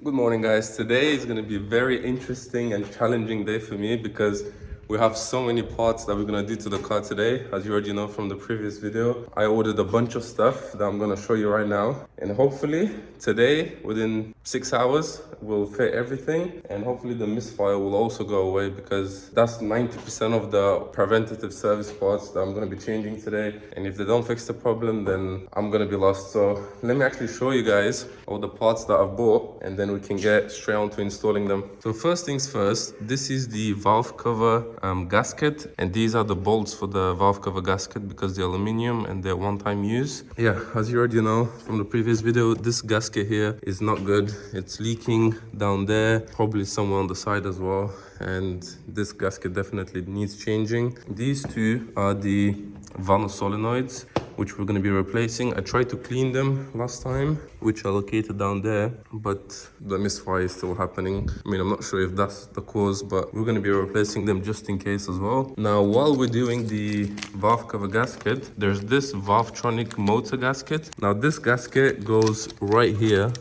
Good morning, guys. Today is going to be a very interesting and challenging day for me because we have so many parts that we're going to do to the car today. As you already know from the previous video, I ordered a bunch of stuff that I'm going to show you right now. And hopefully today, within 6 hours, we'll fit everything. And hopefully the misfire will also go away because that's 90% of the preventative service parts that I'm going to be changing today. And if they don't fix the problem, then I'm going to be lost. So let me actually show you guys all the parts that I've bought, and then we can get straight on to installing them. So first things first, this is the valve cover gasket, and these are the bolts for the valve cover gasket because they're aluminum and they're one-time use. Yeah, as you already know from the previous video, this gasket here is not good. It's leaking down there, probably somewhere on the side as well, and this gasket definitely needs changing. These two are the vinyl solenoids, which we're going to be replacing. I tried to clean them last time, which are located down there, but the misfire is still happening. I mean, I'm not sure if that's the cause, but we're going to be replacing them just in case as well. Now, while we're doing the valve cover gasket, there's this Valvetronic motor gasket. Now, this gasket goes right here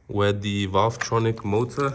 where the Valvetronic motor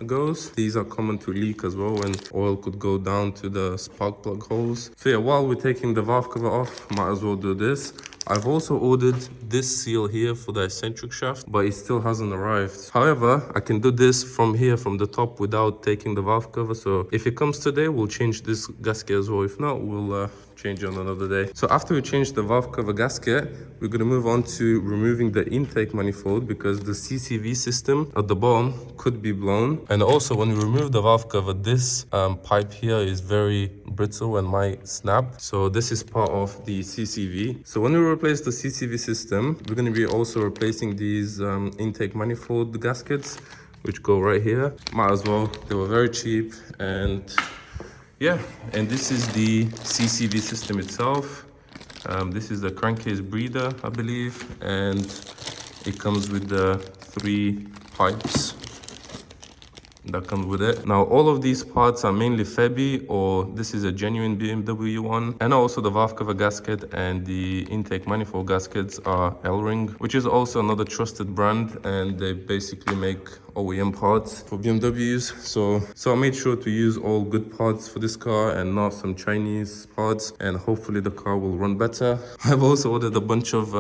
goes. These are common to leak as well when oil could go down to the spark plug holes. So yeah, while we're taking the valve cover off, might as well do this. I've also ordered this seal here for the eccentric shaft, but it still hasn't arrived. However, I can do this from here, from the top, without taking the valve cover. So if it comes today, we'll change this gasket as well. If not, we'll change it on another day. So after we change the valve cover gasket, we're going to move on to removing the intake manifold because the CCV system at the bottom could be blown. And also when we remove the valve cover, this pipe here is very brittle and might snap. So this is part of the CCV. So when we replace the CCV system, we're going to be also replacing these intake manifold gaskets, which go right here. Might as well, they were very cheap. And yeah, and this is the CCV system itself. This is the crankcase breather, I believe, and it comes with the 3 pipes that comes with it. Now, all of these parts are mainly Febi, or this is a genuine BMW one. And also the valve cover gasket and the intake manifold gaskets are L-Ring, which is also another trusted brand, and they basically make OEM parts for BMWs. So I made sure to use all good parts for this car and not some Chinese parts, and hopefully the car will run better. I've also ordered a bunch of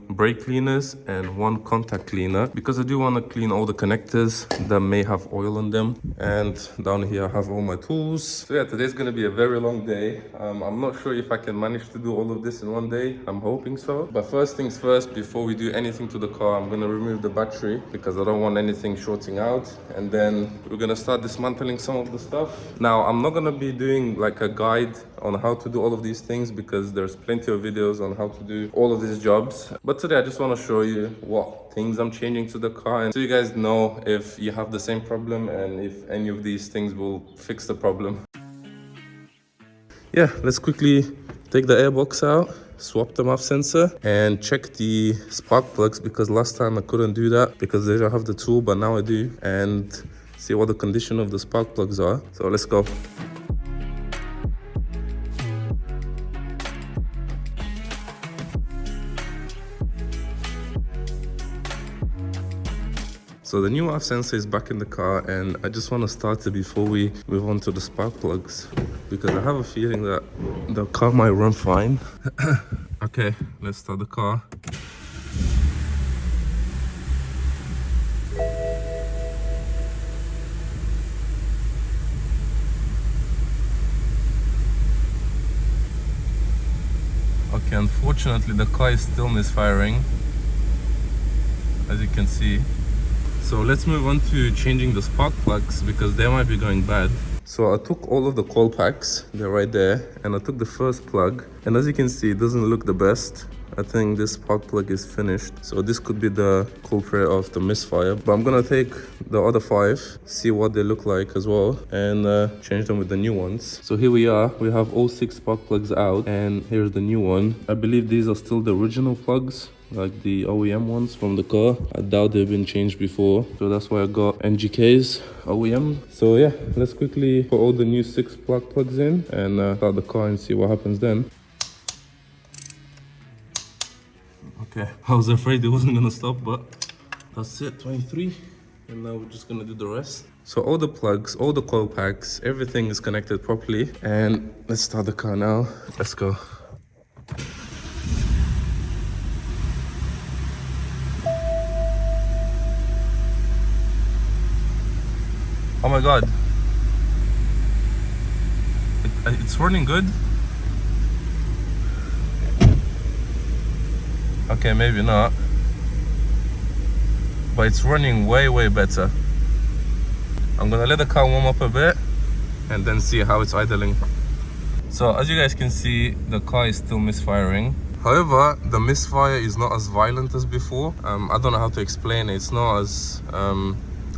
brake cleaners and 1 contact cleaner because I do want to clean all the connectors that may have oil on them. And down here I have all my tools. So yeah, today's gonna be a very long day. I'm not sure if I can manage to do all of this in one day. I'm hoping so. But first things first, before we do anything to the car, I'm gonna remove the battery because I don't want anything shorting out. And then we're gonna start dismantling some of the stuff. Now, I'm not gonna be doing like a guide on how to do all of these things because there's plenty of videos on how to do all of these jobs. But today I just want to show you what things I'm changing to the car, and so you guys know if you have the same problem and if any of these things will fix the problem. Yeah, let's quickly take the airbox out, swap the MAF sensor, and check the spark plugs because last time I couldn't do that because I don't have the tool, but now I do, and see what the condition of the spark plugs are. So let's go. So the new MAF sensor is back in the car, and I just want to start it before we move on to the spark plugs because I have a feeling that the car might run fine. Okay, let's start the car. Okay, unfortunately the car is still misfiring, as you can see. So let's move on to changing the spark plugs because they might be going bad. So I took all of the coil packs, they're right there, and I took the first plug, and as you can see, it doesn't look the best. I think this spark plug is finished, so this could be the culprit of the misfire. But I'm gonna take the other 5, see what they look like as well, and change them with the new ones. So here we are, we have all 6 spark plugs out, and here's the new one. I believe these are still the original plugs, like the OEM ones from the car. I doubt they've been changed before, so that's why I got NGK's OEM. So yeah, let's quickly put all the new 6 plug plugs in and start the car and see what happens then. Okay, I was afraid it wasn't gonna stop, but that's it. 23. And now we're just gonna do the rest. So all the plugs, all the coil packs, everything is connected properly. And let's start the car now. Let's go. Oh my God. It's running good. Okay, maybe not. But it's running way better. I'm gonna let the car warm up a bit and then see how it's idling. So as you guys can see, the car is still misfiring. However, the misfire is not as violent as before. I don't know how to explain it. It's not as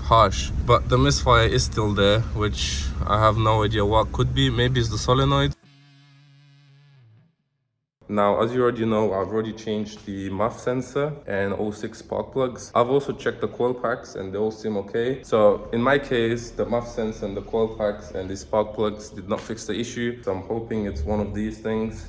harsh, but the misfire is still there, which I have no idea what could be. Maybe it's the solenoid. Now, as you already know, I've already changed the MUF sensor and all 6 spark plugs. I've also checked the coil packs and they all seem okay. So in my case, the MUF sensor and the coil packs and the spark plugs did not fix the issue. So I'm hoping it's one of these things.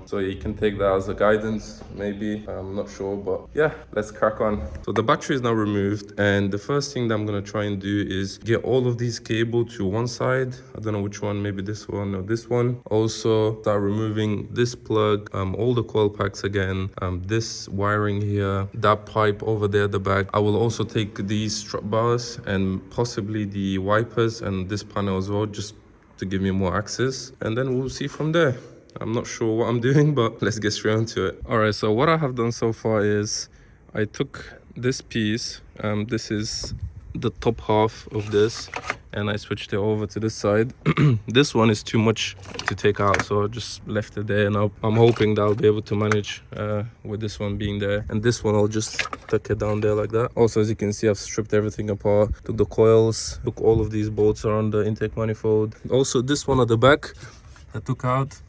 So you can take that as a guidance, maybe. I'm not sure, but yeah, let's crack on. So the battery is now removed, and the first thing that I'm gonna try and do is get all of these cables to one side. I don't know which one, maybe this one or this one. Also start removing this plug, all the coil packs again, this wiring here, that pipe over there at the back. I will also take these strut bars and possibly the wipers and this panel as well, just to give me more access, and then we'll see from there. I'm not sure what I'm doing, but let's get straight into it. All right, so what I have done so far is I took this piece, this is the top half of this, and I switched it over to this side. This one is too much to take out, so I just left it there, and I'm hoping that I'll be able to manage with this one being there. And this one, I'll just tuck it down there like that. Also, as you can see, I've stripped everything apart, took the coils, took all of these bolts around the intake manifold. Also, this one at the back, I took out.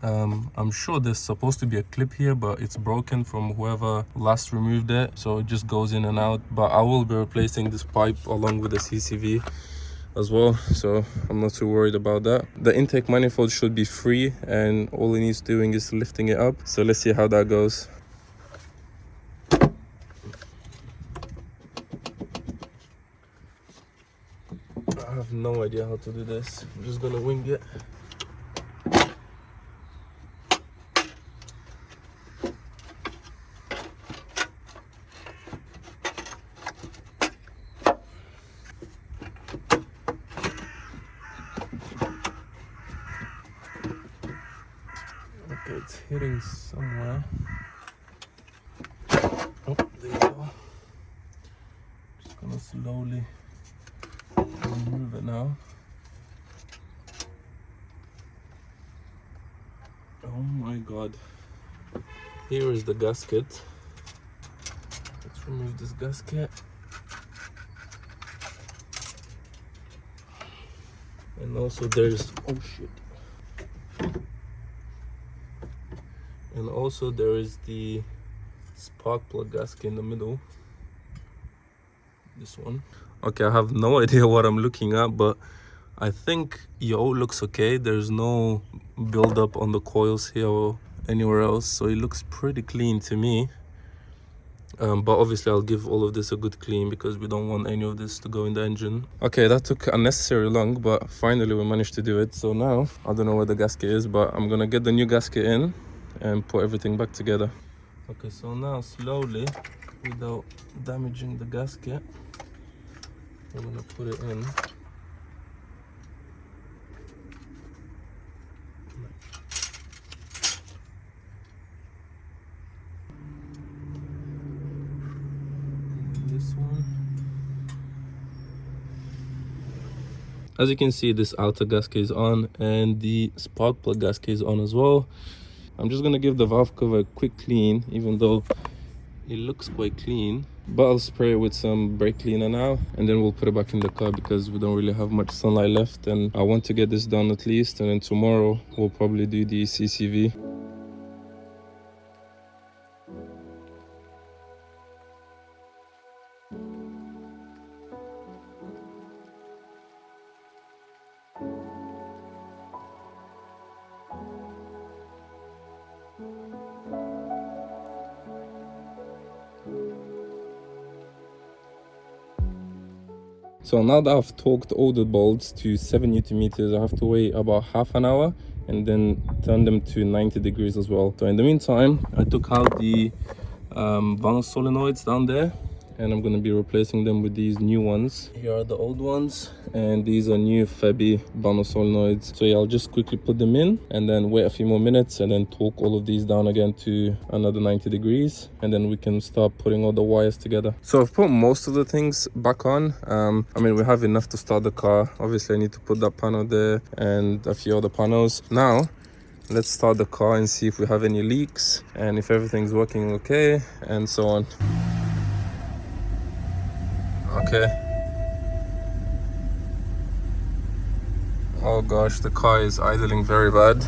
I'm sure there's supposed to be a clip here, but it's broken from whoever last removed it, so it just goes in and out. But I will be replacing this pipe along with the CCV as well, so I'm not too worried about that. The intake manifold should be free, and all it needs doing is lifting it up. So let's see how that goes. I have no idea how to do this. I'm just gonna wing it. Okay, it's hitting somewhere. Oh, there you go. Just gonna slowly remove it now. Oh my God. Here is the gasket. Let's remove this gasket. And also there's, oh shit. And also there is the spark plug gasket in the middle. This one. Okay, I have no idea what I'm looking at, but I think it all looks okay. There's no buildup on the coils here or anywhere else, so it looks pretty clean to me. But obviously I'll give all of this a good clean because we don't want any of this to go in the engine. Okay, that took unnecessarily long, but finally we managed to do it. So now I don't know where the gasket is, but I'm gonna get the new gasket in and put everything back together. Okay, so now slowly, without damaging the gasket, I'm gonna put it in. This one. As you can see, this outer gasket is on and the spark plug gasket is on as well. I'm just gonna give the valve cover a quick clean, even though it looks quite clean, but I'll spray it with some brake cleaner now, and then we'll put it back in the car because we don't really have much sunlight left, and I want to get this done at least, and then tomorrow we'll probably do the CCV. So now that I've torqued all the bolts to 7 Newton meters, I have to wait about half an hour and then turn them to 90 degrees as well. So in the meantime, I took out the vinyl solenoids down there, and I'm going to be replacing them with these new ones. Here are the old ones, and these are new Febby vinyl solenoids. So yeah, I'll just quickly put them in and then wait a few more minutes and then torque all of these down again to another 90 degrees, and then we can start putting all the wires together. So I've put most of the things back on. I mean, we have enough to start the car. Obviously I need to put that panel there and a few other panels. Now let's start the car and see if we have any leaks and if everything's working okay and so on. Okay. Oh gosh, the car is idling very bad.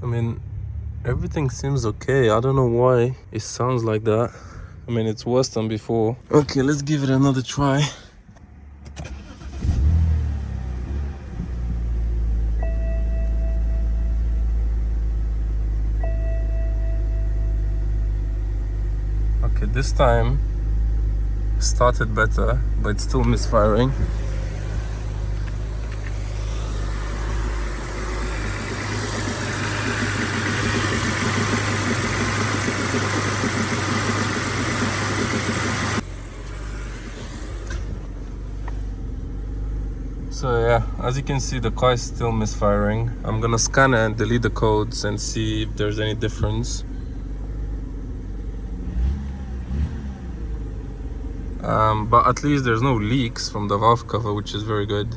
I mean, everything seems okay. I don't know why it sounds like that. I mean, it's worse than before. Okay, let's give it another try. Okay, this time started better, but it's still misfiring. So yeah, as you can see, the car is still misfiring. I'm gonna scan and delete the codes and see if there's any difference. But at least there's no leaks from the valve cover, which is very good.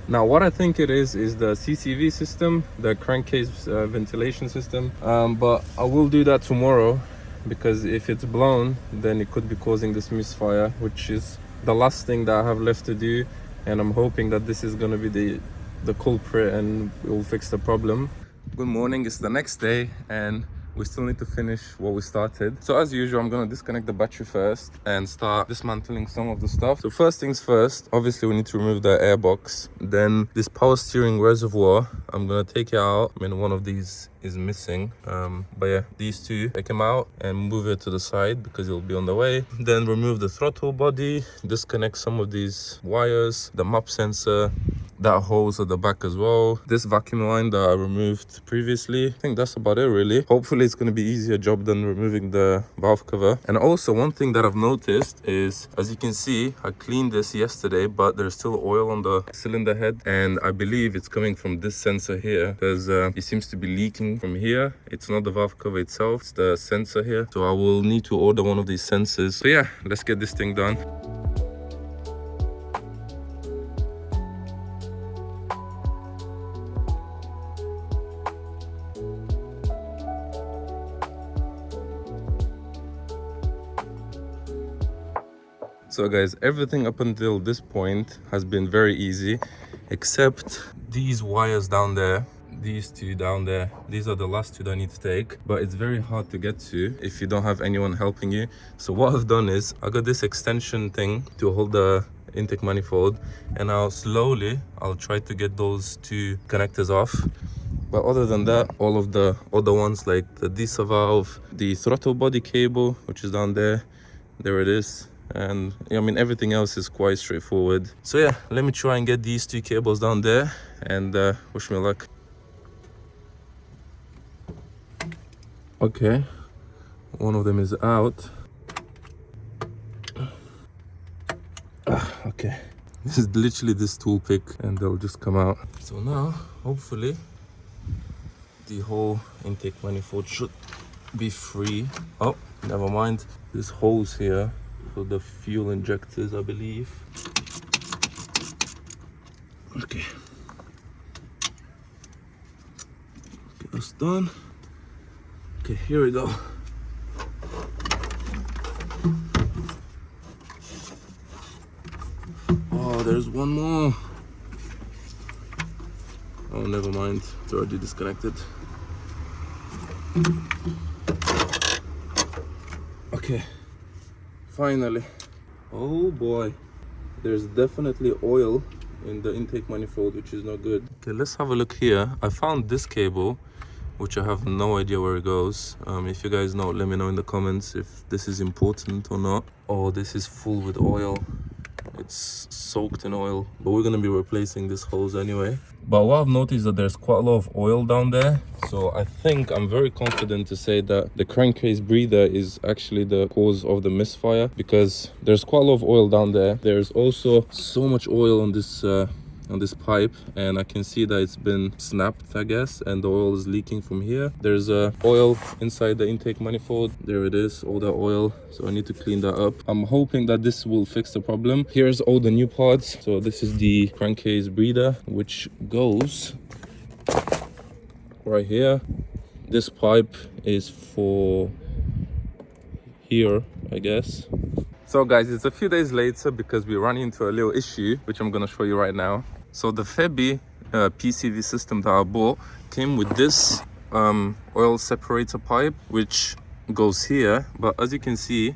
Now what I think it is the CCV system, the crankcase ventilation system. But I will do that tomorrow, because if it's blown, then it could be causing this misfire, which is the last thing that I have left to do. And I'm hoping that this is going to be the culprit and it will fix the problem. Good morning, it's the next day and we still need to finish what we started. So as usual, I'm going to disconnect the battery first and start dismantling some of the stuff. So first things first, obviously we need to remove the airbox. Then this power steering reservoir, I'm going to take it out. I mean, one of these is missing, but yeah, these two, take them out and move it to the side because it'll be on the way. Then remove the throttle body, disconnect some of these wires, the map sensor, that hose at the back as well, this vacuum line that I removed previously. I think that's about it really. Hopefully it's going to be easier job than removing the valve cover. And also one thing that I've noticed is, as you can see, I cleaned this yesterday, but there's still oil on the cylinder head, and I believe it's coming from this sensor here, because it seems to be leaking from here. It's not the valve cover itself, it's the sensor here. So I will need to order one of these sensors. So yeah, let's get this thing done. So guys, everything up until this point has been very easy, except these wires down there, these two down there. These are the last two that I need to take, but it's very hard to get to if you don't have anyone helping you. So what I've done is I got this extension thing to hold the intake manifold, and I'll try to get those two connectors off. But other than that, all of the other ones, like the diesel valve, the throttle body cable, which is down there, there it is. And I mean, everything else is quite straightforward. So yeah, let me try and get these two cables down there and wish me luck. Okay, one of them is out. Okay, this is literally this tool pick and they'll just come out. So now hopefully the whole intake manifold should be free. Oh, never mind, this hose here for the fuel injectors, I believe. Okay, that's done. Okay, here we go. Oh, there's one more. Oh, never mind. It's already disconnected. Okay, finally. Oh boy, there's definitely oil in the intake manifold, which is not good. Okay, let's have a look here. I found this cable, which I have no idea where it goes. If you guys know, let me know in the comments if this is important or not. Oh, this is full with oil. It's soaked in oil, but we're gonna be replacing this hose anyway. But what I've noticed that there's quite a lot of oil down there, so I think I'm very confident to say that the crankcase breather is actually the cause of the misfire, because there's quite a lot of oil down there. There's also so much oil on this pipe, and I can see that it's been snapped, I guess, and the oil is leaking from here. There's oil inside the intake manifold. There it is, all the oil. So I need to clean that up. I'm hoping that this will fix the problem. Here's all the new parts. So this is the crankcase breather, which goes right here. This pipe is for here, I guess. So guys, it's a few days later because we ran into a little issue, which I'm gonna show you right now. So the Febi PCV system that I bought came with this oil separator pipe, which goes here. But as you can see,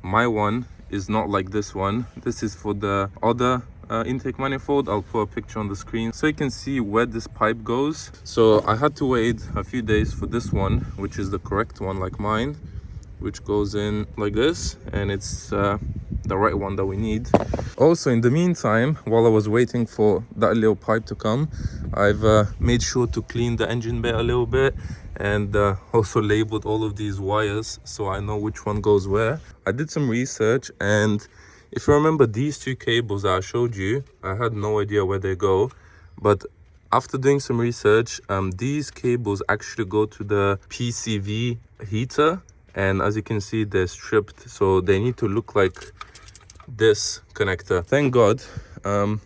my one is not like this one. This is for the other intake manifold. I'll put a picture on the screen so you can see where this pipe goes. So I had to wait a few days for this one, which is the correct one, like mine, which goes in like this, and it's the right one that we need. Also, in the meantime, while I was waiting for that little pipe to come, I've made sure to clean the engine bay a little bit, and also labeled all of these wires so I know which one goes where. I did some research, and if you remember these two cables that I showed you, I had no idea where they go, but after doing some research, these cables actually go to the PCV heater, and as you can see, they're stripped, so they need to look like this connector. Thank God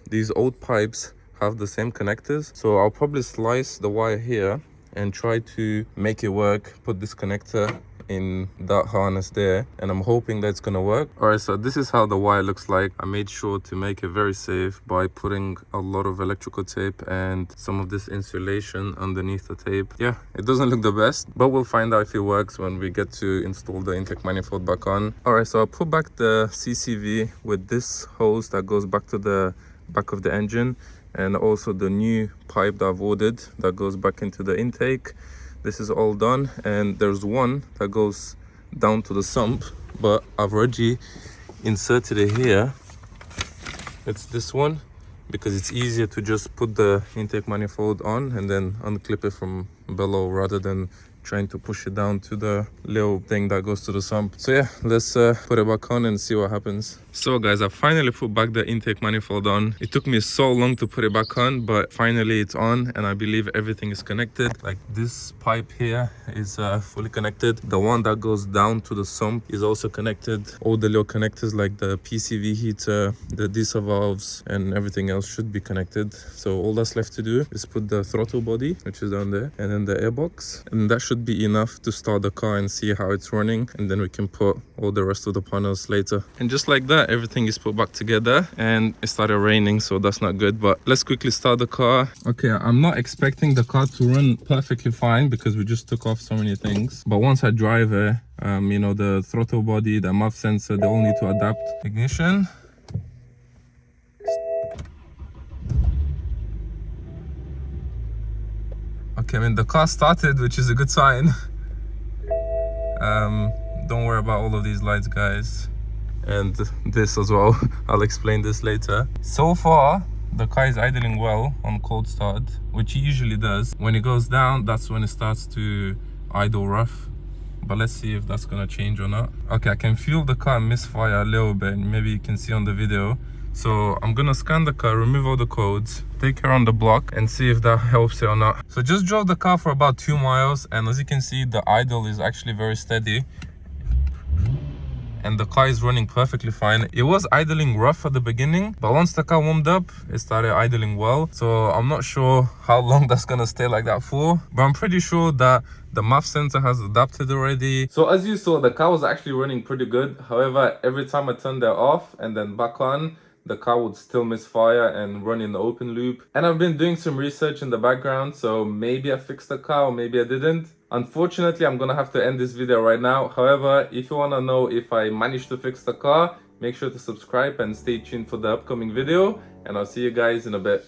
these old pipes have the same connectors, so I'll probably slice the wire here and try to make it work, put this connector in that harness there, and I'm hoping that's gonna work. All right, so this is how the wire looks like. I made sure to make it very safe by putting a lot of electrical tape and some of this insulation underneath the tape. Yeah, it doesn't look the best, but we'll find out if it works when we get to install the intake manifold back on. All right, so I'll put back the CCV with this hose that goes back to the back of the engine, and also the new pipe that I've ordered that goes back into the intake. This is all done, and there's one that goes down to the sump, but I've already inserted it here. It's this one, because it's easier to just put the intake manifold on and then unclip it from below rather than trying to push it down to the little thing that goes to the sump. So yeah, let's put it back on and see what happens. So guys, I finally put back the intake manifold on. It took me so long to put it back on, but finally it's on, and I believe everything is connected. Like this pipe here is fully connected. The one that goes down to the sump is also connected. All the little connectors like the PCV heater, the diesel valves, and everything else should be connected. So all that's left to do is put the throttle body, which is down there, and then the airbox, and that should be enough to start the car and see how it's running, and then we can put all the rest of the panels later. And just like that, everything is put back together, and it started raining, so that's not good. But let's quickly start the car. Okay, I'm not expecting the car to run perfectly fine because we just took off so many things, but once I drive it, you know, the throttle body, the MAF sensor, they all need to adapt. Ignition. Okay, I mean, the car started, which is a good sign. Don't worry about all of these lights, guys, and this as well. I'll explain this later. So far, the car is idling well on cold start, which it usually does. When it goes down, that's when it starts to idle rough. But let's see if that's gonna change or not. Okay, I can feel the car misfire a little bit. Maybe you can see on the video. So I'm gonna scan the car, remove all the codes, take her on the block, and see if that helps it or not. So just drove the car for about 2 miles, and as you can see, the idle is actually very steady, and the car is running perfectly fine. It was idling rough at the beginning, but once the car warmed up, it started idling well. So I'm not sure how long that's gonna stay like that for, but I'm pretty sure that the MAF sensor has adapted already. So as you saw, the car was actually running pretty good. However, every time I turned it off and then back on, the car would still misfire and run in the open loop. And I've been doing some research in the background, so maybe I fixed the car or maybe I didn't. Unfortunately, I'm gonna have to end this video right now. However, if you wanna know if I managed to fix the car, make sure to subscribe and stay tuned for the upcoming video, and I'll see you guys in a bit.